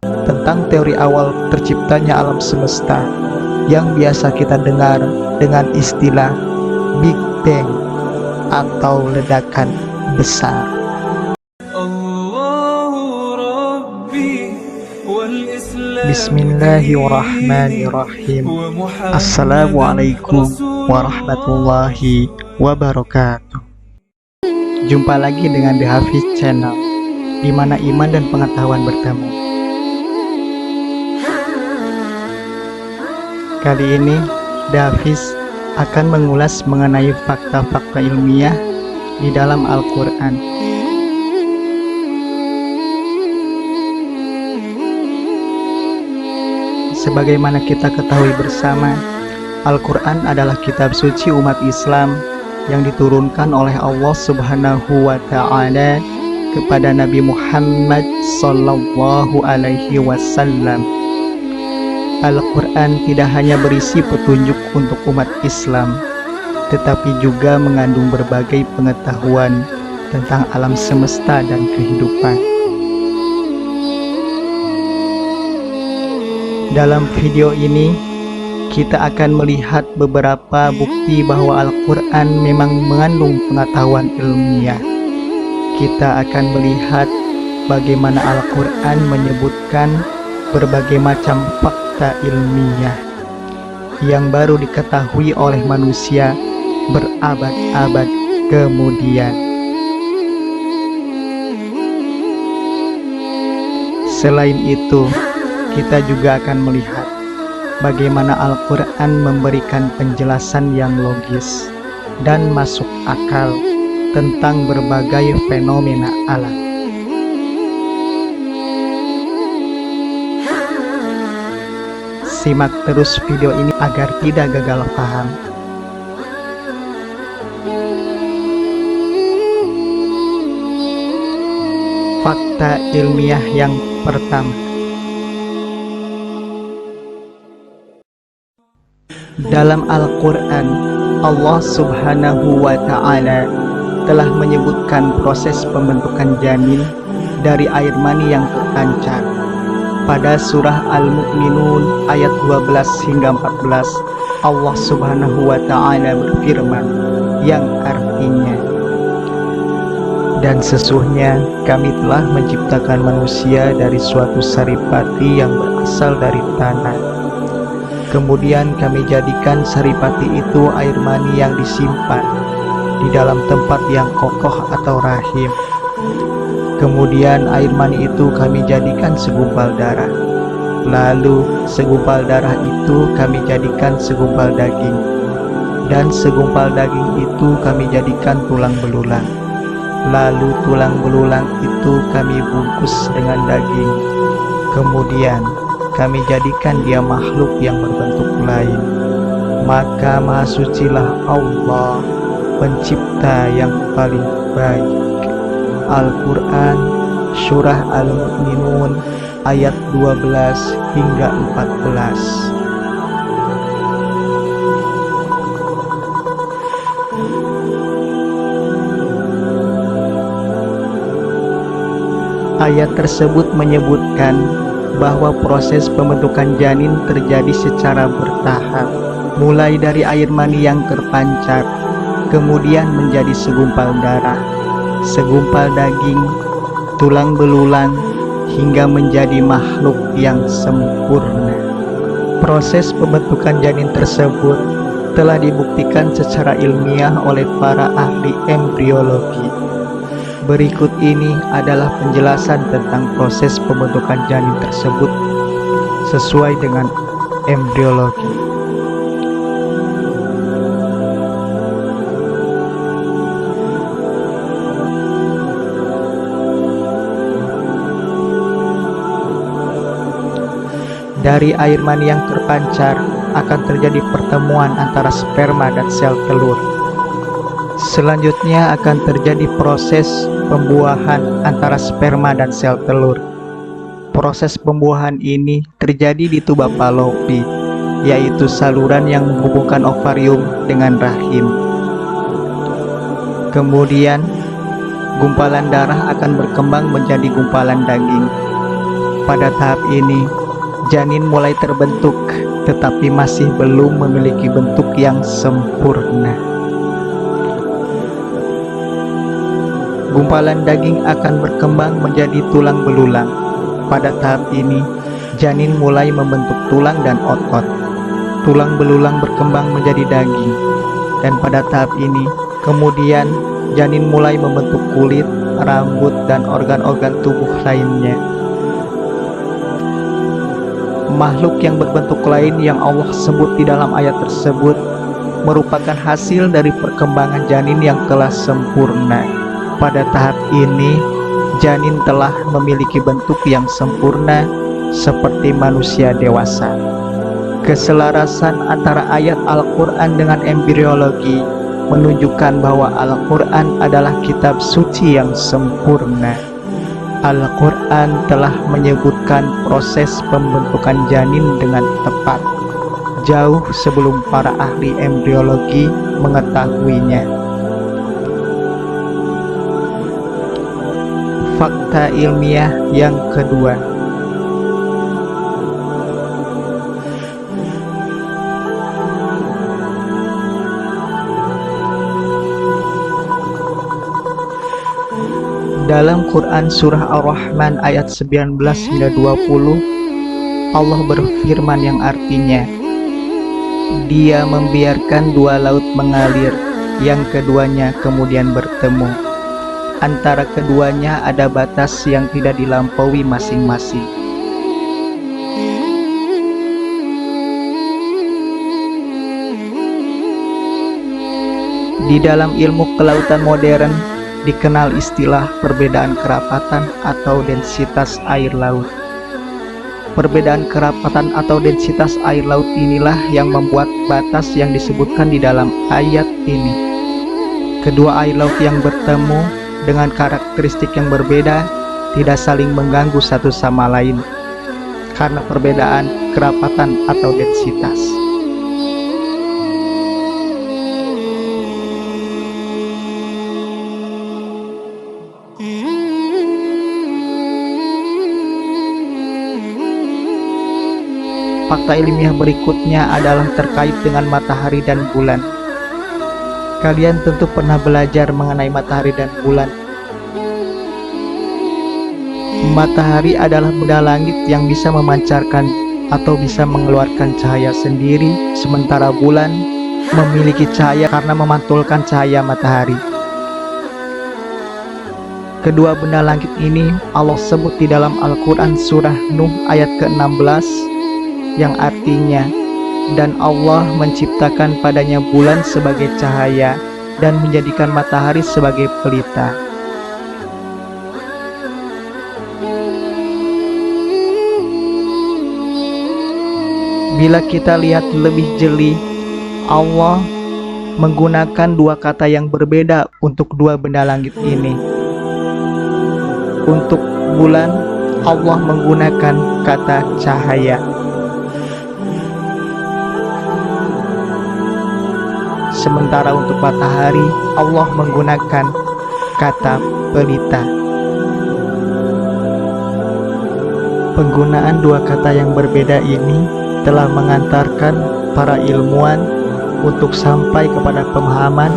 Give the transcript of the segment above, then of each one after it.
tentang teori awal terciptanya alam semesta yang biasa kita dengar dengan istilah Big Bang atau ledakan besar. Bismillahirrahmanirrahim. Assalamualaikum warahmatullahi wabarakatuh. Jumpa lagi dengan The Hafiz Channel, di mana iman dan pengetahuan bertemu. Kali ini The Hafiz akan mengulas mengenai fakta-fakta ilmiah di dalam Al-Quran. Sebagaimana kita ketahui bersama, Al-Quran adalah kitab suci umat Islam yang diturunkan oleh Allah Subhanahu wa Ta'ala kepada Nabi Muhammad Sallallahu Alaihi Wasallam. Al-Quran tidak hanya berisi petunjuk untuk umat Islam, tetapi juga mengandung berbagai pengetahuan tentang alam semesta dan kehidupan. Dalam video ini, kita akan melihat beberapa bukti bahwa Al-Quran memang mengandung pengetahuan ilmiah. Kita akan melihat bagaimana Al-Quran menyebutkan berbagai macam fakta ilmiah yang baru diketahui oleh manusia berabad-abad kemudian. Selain itu, kita juga akan melihat bagaimana Al-Quran memberikan penjelasan yang logis dan masuk akal tentang berbagai fenomena alam. Simak terus video ini agar tidak gagal paham. Fakta ilmiah yang pertama. Dalam Al-Quran, Allah Subhanahu wa Ta'ala telah menyebutkan proses pembentukan janin dari air mani yang terpancar. Pada surah Al-Mu'minun ayat 12 hingga 14, Allah Subhanahu wa Ta'ala berfirman yang artinya, "Dan sesungguhnya kami telah menciptakan manusia dari suatu saripati yang berasal dari tanah. Kemudian kami jadikan saripati itu air mani yang disimpan di dalam tempat yang kokoh atau rahim. Kemudian air mani itu kami jadikan segumpal darah. Lalu segumpal darah itu kami jadikan segumpal daging. Dan segumpal daging itu kami jadikan tulang belulang. Lalu tulang belulang itu kami bungkus dengan daging. Kemudian kami jadikan dia makhluk yang berbentuk lain. Maka Maha Sucilah Allah, pencipta yang paling baik." Al-Quran Surah Al-Mu'minun ayat 12 hingga 14. Ayat tersebut menyebutkan bahwa proses pembentukan janin terjadi secara bertahap, mulai dari air mani yang terpancar, kemudian menjadi segumpal darah, segumpal daging, tulang belulang, hingga menjadi makhluk yang sempurna. Proses pembentukan janin tersebut telah dibuktikan secara ilmiah oleh para ahli embriologi. Berikut ini adalah penjelasan tentang proses pembentukan janin tersebut sesuai dengan embriologi. Dari air mani yang terpancar akan terjadi pertemuan antara sperma dan sel telur. Selanjutnya akan terjadi proses pembuahan antara sperma dan sel telur. Proses pembuahan ini terjadi di tuba Fallopi, yaitu saluran yang menghubungkan ovarium dengan rahim. Kemudian, gumpalan darah akan berkembang menjadi gumpalan daging. Pada tahap ini, janin mulai terbentuk, tetapi masih belum memiliki bentuk yang sempurna. Gumpalan daging akan berkembang menjadi tulang belulang. Pada tahap ini, janin mulai membentuk tulang dan otot. Tulang belulang berkembang menjadi daging. Dan pada tahap ini, kemudian janin mulai membentuk kulit, rambut, dan organ-organ tubuh lainnya. Makhluk yang berbentuk lain yang Allah sebut di dalam ayat tersebut merupakan hasil dari perkembangan janin yang telah sempurna. Pada tahap ini, janin telah memiliki bentuk yang sempurna seperti manusia dewasa. Keselarasan antara ayat Al-Quran dengan embriologi menunjukkan bahwa Al-Quran adalah kitab suci yang sempurna. Al-Quran telah menyebutkan proses pembentukan janin dengan tepat, jauh sebelum para ahli embriologi mengetahuinya. Fakta ilmiah yang kedua. Dalam Quran Surah Ar-Rahman ayat 19-20, Allah berfirman yang artinya, Dia membiarkan dua laut mengalir, yang keduanya kemudian bertemu. Antara keduanya ada batas yang tidak dilampaui masing-masing. Di dalam ilmu kelautan modern, dikenal istilah perbedaan kerapatan atau densitas air laut. Perbedaan kerapatan atau densitas air laut inilah yang membuat batas yang disebutkan di dalam ayat ini. Kedua air laut yang bertemu dengan karakteristik yang berbeda tidak saling mengganggu satu sama lain karena perbedaan kerapatan atau densitas. Fakta ilmiah berikutnya adalah terkait dengan matahari dan bulan. Kalian tentu pernah belajar mengenai matahari dan bulan. Matahari adalah benda langit yang bisa memancarkan atau bisa mengeluarkan cahaya sendiri, sementara bulan memiliki cahaya karena memantulkan cahaya matahari. Kedua benda langit ini Allah sebut di dalam Al-Quran Surah Nuh ayat ke-16, yang artinya, dan Allah menciptakan padanya bulan sebagai cahaya dan menjadikan matahari sebagai pelita. Bila kita lihat lebih jeli, Allah menggunakan dua kata yang berbeda untuk dua benda langit ini. Untuk bulan, Allah menggunakan kata cahaya. Sementara untuk matahari, Allah menggunakan kata pelita. Penggunaan dua kata yang berbeda ini telah mengantarkan para ilmuwan untuk sampai kepada pemahaman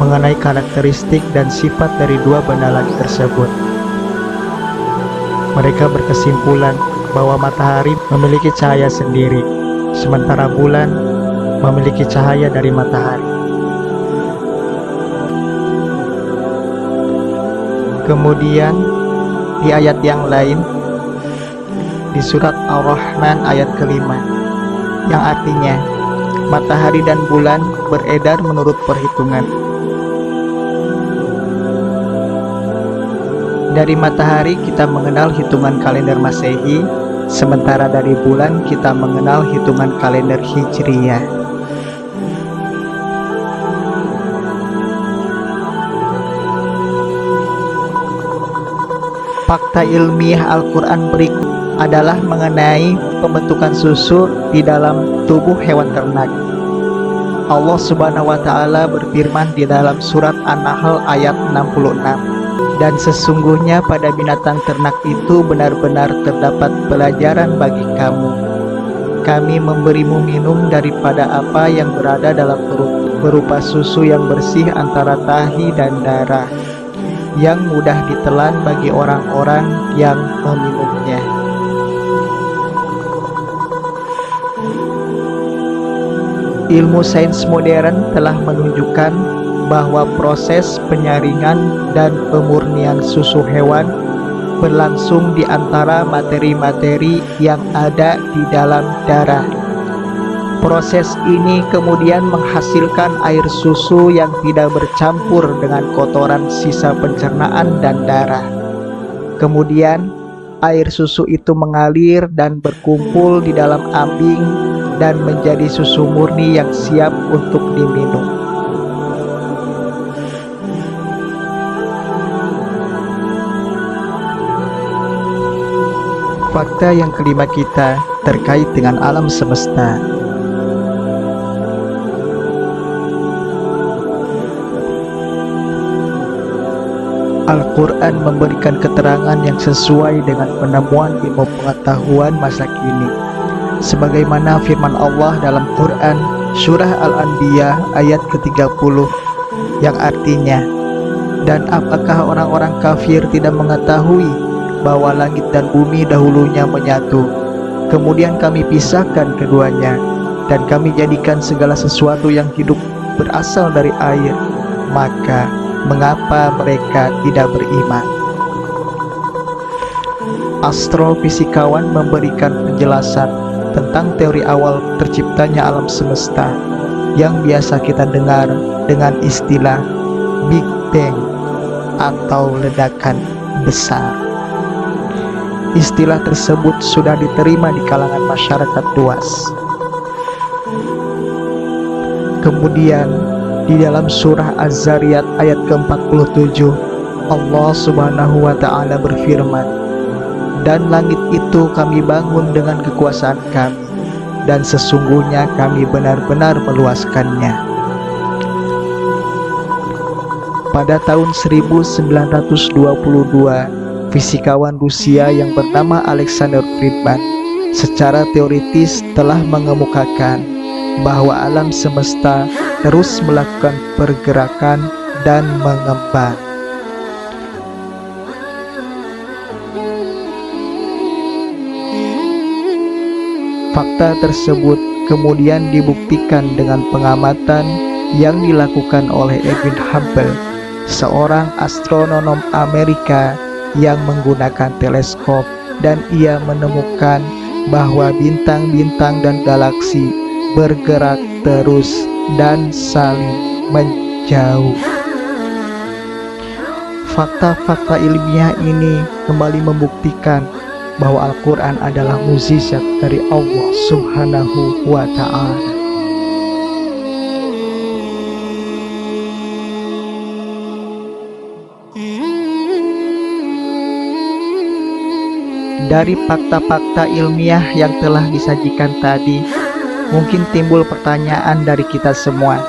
mengenai karakteristik dan sifat dari dua benda langit tersebut. Mereka berkesimpulan bahwa matahari memiliki cahaya sendiri, sementara bulan memiliki cahaya dari matahari. Kemudian di ayat yang lain, di surat Ar-Rahman ayat ke-5, yang artinya matahari dan bulan beredar menurut perhitungan. Dari matahari kita mengenal hitungan kalender Masehi, sementara dari bulan kita mengenal hitungan kalender Hijriyah. Fakta ilmiah Al-Quran berikut adalah mengenai pembentukan susu di dalam tubuh hewan ternak. Allah Subhanahu wa Ta'ala berfirman di dalam surat An-Nahl ayat 66, Dan sesungguhnya pada binatang ternak itu benar-benar terdapat pelajaran bagi kamu. Kami memberimu minum daripada apa yang berada dalam perut, berupa susu yang bersih antara tahi dan darah, yang mudah ditelan bagi orang-orang yang meminumnya. Ilmu sains modern telah menunjukkan bahwa proses penyaringan dan pemurnian susu hewan berlangsung di antara materi-materi yang ada di dalam darah. Proses ini kemudian menghasilkan air susu yang tidak bercampur dengan kotoran sisa pencernaan dan darah. Kemudian, air susu itu mengalir dan berkumpul di dalam ambing dan menjadi susu murni yang siap untuk diminum. Fakta yang kelima kita terkait dengan alam semesta. Al-Quran memberikan keterangan yang sesuai dengan penemuan ilmu pengetahuan masa kini. Sebagaimana firman Allah dalam Quran Surah Al-Anbiya ayat ke-30 yang artinya, dan apakah orang-orang kafir tidak mengetahui bahwa langit dan bumi dahulunya menyatu, kemudian kami pisahkan keduanya, dan kami jadikan segala sesuatu yang hidup berasal dari air, maka mengapa mereka tidak beriman? Astrofisikawan memberikan penjelasan tentang teori awal terciptanya alam semesta yang biasa kita dengar dengan istilah Big Bang atau ledakan besar. Istilah tersebut sudah diterima di kalangan masyarakat luas. Kemudian di dalam surah Az-Zariyat ayat ke-47, Allah Subhanahu wa Ta'ala berfirman, dan langit itu kami bangun dengan kekuasaan kami, dan sesungguhnya kami benar-benar meluaskannya. Pada tahun 1922, fisikawan Rusia yang bernama Alexander Friedman secara teoritis telah mengemukakan bahwa alam semesta terus melakukan pergerakan dan mengembang. Fakta tersebut kemudian dibuktikan dengan pengamatan yang dilakukan oleh Edwin Hubble, seorang astronom Amerika yang menggunakan teleskop, dan ia menemukan bahwa bintang-bintang dan galaksi bergerak terus dan saling menjauh. Fakta-fakta ilmiah ini kembali membuktikan bahwa Al-Quran adalah mukjizat dari Allah Subhanahu wa Ta'ala. Dari fakta-fakta ilmiah yang telah disajikan tadi, mungkin timbul pertanyaan dari kita semua.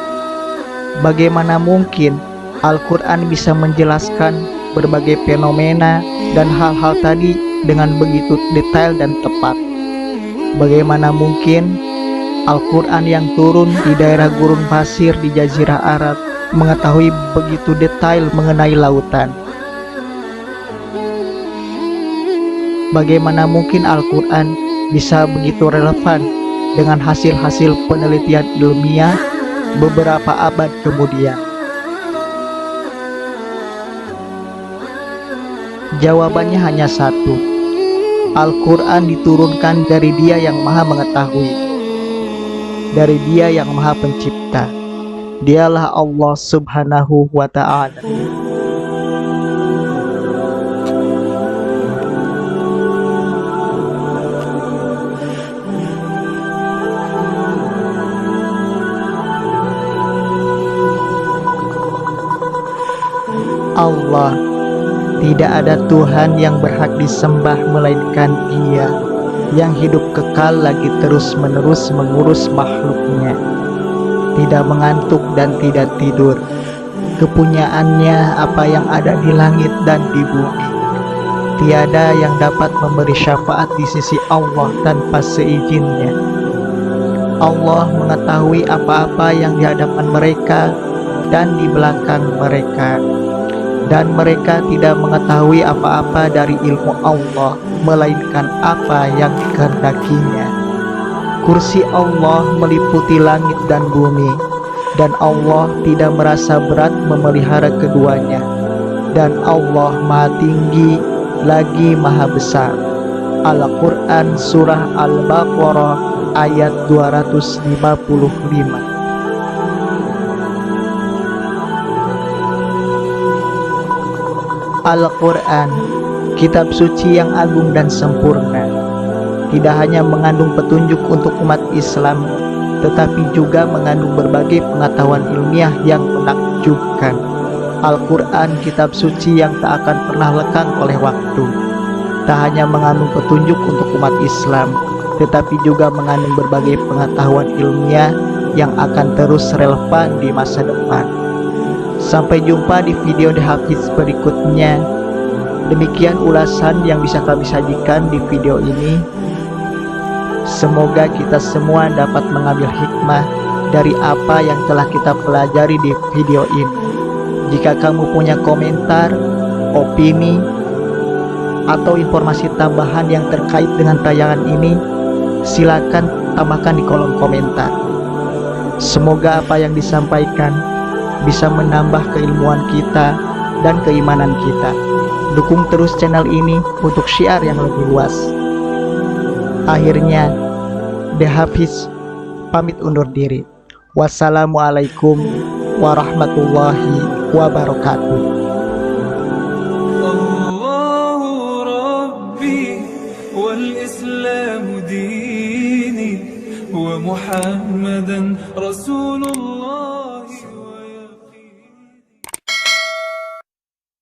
Bagaimana mungkin Al-Quran bisa menjelaskan berbagai fenomena dan hal-hal tadi dengan begitu detail dan tepat? Bagaimana mungkin Al-Quran yang turun di daerah gurun pasir di Jazirah Arab mengetahui begitu detail mengenai lautan? Bagaimana mungkin Al-Quran bisa begitu relevan dengan hasil-hasil penelitian ilmiah beberapa abad kemudian? Jawabannya hanya satu. Al-Quran diturunkan dari Dia yang Maha Mengetahui, dari Dia yang Maha Pencipta. Dialah Allah Subhanahu wa Ta'ala. Allah, tidak ada Tuhan yang berhak disembah melainkan Dia yang hidup kekal lagi terus-menerus mengurus makhluknya, tidak mengantuk dan tidak tidur. kepunyaannya apa yang ada di langit dan di bumi. Tiada yang dapat memberi syafaat di sisi Allah tanpa seizinnya. Allah mengetahui apa-apa yang di hadapan mereka dan di belakang mereka, dan mereka tidak mengetahui apa-apa dari ilmu Allah melainkan apa yang dikehendakinya. Kursi Allah meliputi langit dan bumi, dan Allah tidak merasa berat memelihara keduanya, dan Allah Maha Tinggi lagi Maha Besar. Al-Quran Surah Al-Baqarah ayat 255. Al-Quran, kitab suci yang agung dan sempurna, tidak hanya mengandung petunjuk untuk umat Islam, tetapi juga mengandung berbagai pengetahuan ilmiah yang menakjubkan. Al-Quran, kitab suci yang tak akan pernah lekang oleh waktu, tak hanya mengandung petunjuk untuk umat Islam, tetapi juga mengandung berbagai pengetahuan ilmiah yang akan terus relevan di masa depan. Sampai jumpa di video The Hafiz berikutnya. Demikian ulasan yang bisa kami sajikan di video ini. Semoga kita semua dapat mengambil hikmah dari apa yang telah kita pelajari di video ini. Jika kamu punya komentar, opini, atau informasi tambahan yang terkait dengan tayangan ini, silakan tambahkan di kolom komentar. Semoga apa yang disampaikan bisa menambah keilmuan kita dan keimanan kita. Dukung terus channel ini untuk syiar yang lebih luas. Akhirnya, The Hafiz pamit undur diri. Wassalamualaikum warahmatullahi wabarakatuh. Allahu Rabbi wal Islam dini wa Muhammadan Rasulullah.